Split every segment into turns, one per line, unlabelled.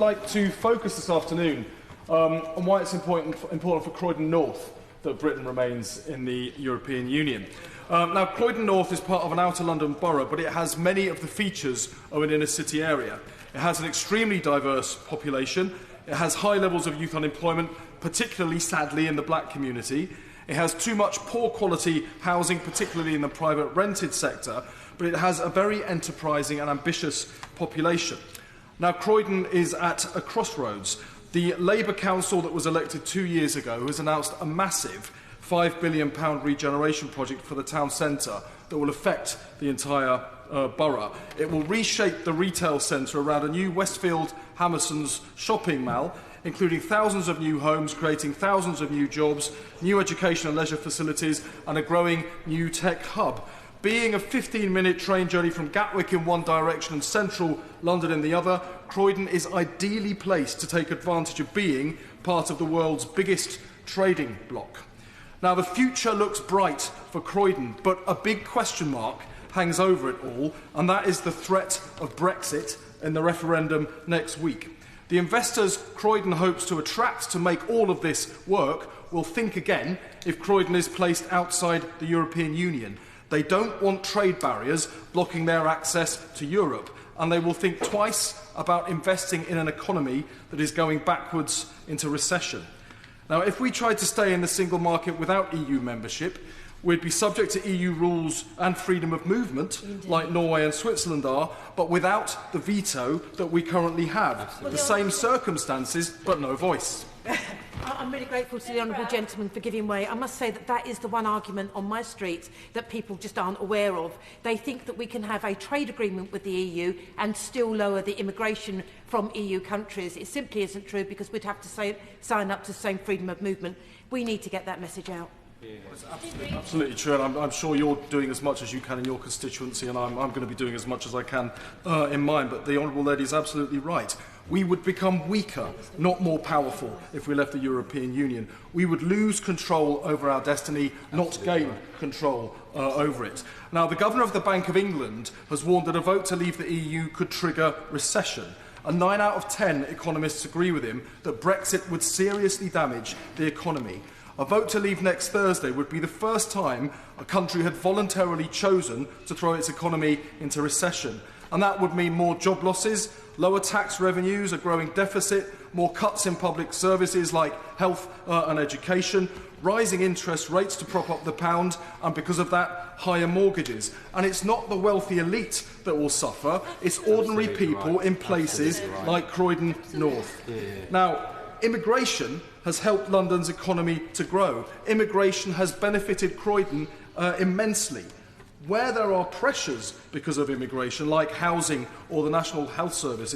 I'd like to focus this afternoon on why it's important for Croydon North that Britain remains in the European Union. Now, Croydon North is part of an outer London borough, but it has many of the features of an inner city area. It has an extremely diverse population. It has high levels of youth unemployment, particularly, sadly, in the black community. It has too much poor quality housing, particularly in the private rented sector, but it has a very enterprising and ambitious population. Now, Croydon is at a crossroads. The Labour Council that was elected 2 years ago has announced a massive £5 billion regeneration project for the town centre that will affect the entire borough. It will reshape the retail centre around a new Westfield Hammerson's shopping mall, including thousands of new homes, creating thousands of new jobs, new education and leisure facilities, and a growing new tech hub. Being a 15-minute train journey from Gatwick in one direction and central London in the other, Croydon is ideally placed to take advantage of being part of the world's biggest trading bloc. Now, the future looks bright for Croydon, but a big question mark hangs over it all, and that is the threat of Brexit in the referendum next week. The investors Croydon hopes to attract to make all of this work will think again if Croydon is placed outside the European Union. They don't want trade barriers blocking their access to Europe, and they will think twice about investing in an economy that is going backwards into recession. Now, if we tried to stay in the single market without EU membership, we'd be subject to EU rules and freedom of movement, like Norway and Switzerland are, but without the veto that we currently have. The same circumstances, but no voice.
I'm really grateful to the honourable gentleman for giving way. I must say that that is the one argument on my street that people just aren't aware of. They think that we can have a trade agreement with the EU and still lower the immigration from EU countries. It simply isn't true, because we'd have to sign up to the same freedom of movement. We need to get that message out.
It's absolutely true, and I'm sure you're doing as much as you can in your constituency, and I'm going to be doing as much as I can in mine. But the Honourable Lady is absolutely right. We would become weaker, not more powerful, if we left the European Union. We would lose control over our destiny, not gain control over it. Now, the Governor of the Bank of England has warned that a vote to leave the EU could trigger recession. And 9 out of 10 economists agree with him that Brexit would seriously damage the economy. A vote to leave next Thursday would be the first time a country had voluntarily chosen to throw its economy into recession. And that would mean more job losses, lower tax revenues, a growing deficit, more cuts in public services like health and education, rising interest rates to prop up the pound, and because of that, higher mortgages. And it's not the wealthy elite that will suffer, it's ordinary people in places like Croydon North. Now, immigration has helped London's economy to grow. Immigration has benefited Croydon immensely. Where there are pressures because of immigration, like housing or the National Health Service,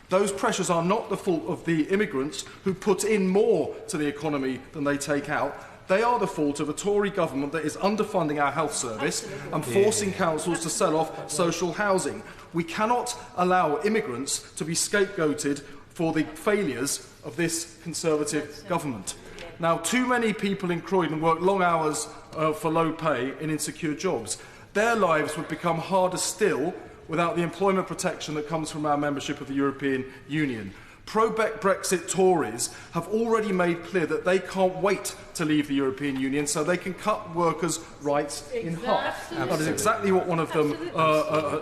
those pressures are not the fault of the immigrants who put in more to the economy than they take out. They are the fault of a Tory government that is underfunding our health service and forcing councils to sell off social housing. We cannot allow immigrants to be scapegoated for the failures of this Conservative government. Now, too many people in Croydon work long hours for low pay in insecure jobs. Their lives would become harder still without the employment protection that comes from our membership of the European Union. Pro-Brexit Tories have already made clear that they can't wait to leave the European Union so they can cut workers' rights in half. That is exactly what one of them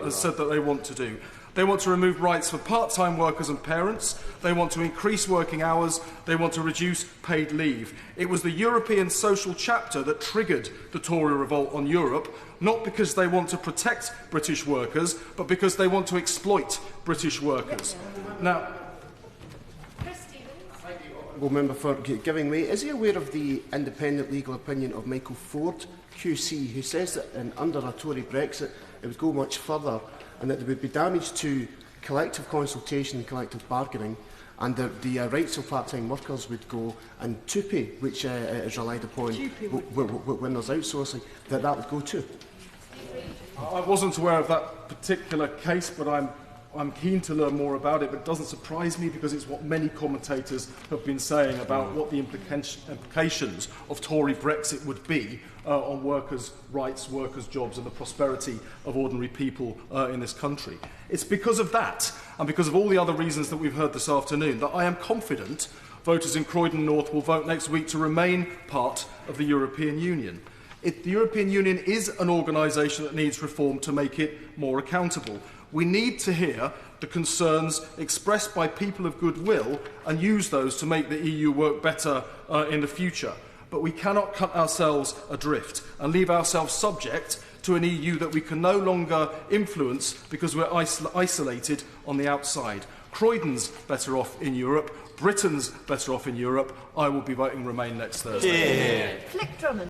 has said that they want to do. They want to remove rights for part-time workers and parents. They want to increase working hours. They want to reduce paid leave. It was the European social chapter that triggered the Tory revolt on Europe, not because they want to protect British workers, but because they want to exploit British workers. Now,
member for giving way. Is he aware of the independent legal opinion of Michael Ford, QC, who says that under a Tory Brexit it would go much further and that there would be damage to collective consultation and collective bargaining, and the rights of part-time workers would go, and TUPE, which is relied upon when there's outsourcing, that would go too?
I wasn't aware of that particular case, but I'm I'm keen to learn more about it, but it doesn't surprise me because it's what many commentators have been saying about what the implications of Tory Brexit would be on workers' rights, workers' jobs and the prosperity of ordinary people in this country. It's because of that, and because of all the other reasons that we've heard this afternoon, that I am confident voters in Croydon North will vote next week to remain part of the European Union. The European Union is an organisation that needs reform to make it more accountable. We need to hear the concerns expressed by people of goodwill and use those to make the EU work better in the future. But we cannot cut ourselves adrift and leave ourselves subject to an EU that we can no longer influence because we're isolated on the outside. Croydon's better off in Europe. Britain's better off in Europe. I will be voting Remain next Thursday.
Flick Drummond.